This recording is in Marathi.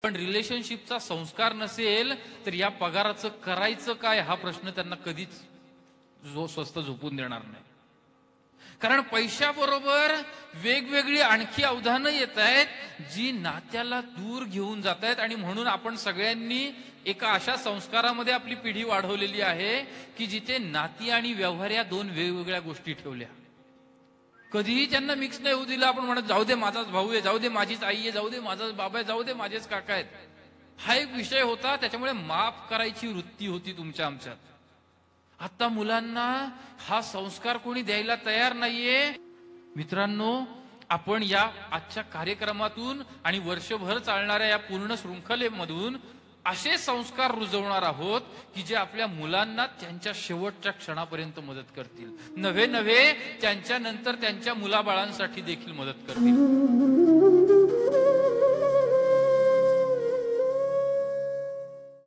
पण रिलेशनशिपचा संस्कार नसेल तर या पगाराचं करायचं काय हा प्रश्न त्यांना कधीच स्वस्त झोपून देणार नाही. कारण पैशाबरोबर वेगवेगळी आणखी आव्हानं येत आहेत जी नात्याला दूर घेऊन जात आहेत. आणि म्हणून आपण सगळ्यांनी एका अशा संस्कारामध्ये आपली पिढी वाढवलेली आहे की जिथे नाती आणि व्यवहार या दोन वेगवेगळ्या गोष्टी ठेवल्या. कधीही त्यांना मिक्स नाही होऊ दिलं. आपण म्हणत जाऊ दे माझाच भाऊ आहे, जाऊ दे माझीच आई आहे, जाऊ दे माझाच बाबा आहे, जाऊ दे माझेच काका आहेत, हा एक विषय होता. त्याच्यामुळे माफ करायची वृत्ती होती तुमच्या आमच्यात. आता मुलांना हा संस्कार कोणी द्यायला तयार नाहीये. मित्रांनो, आपण या आजच्या कार्यक्रमातून आणि वर्षभर चालणाऱ्या या पूर्ण शृंखलेमधून असे संस्कार रुजवणार आहोत की जे आपल्या मुलांना त्यांच्या शेवटच्या क्षणापर्यंत मदत करतील. नव्हे त्यांच्या नंतर त्यांच्या मुलाबाळांसाठी देखील मदत करतील.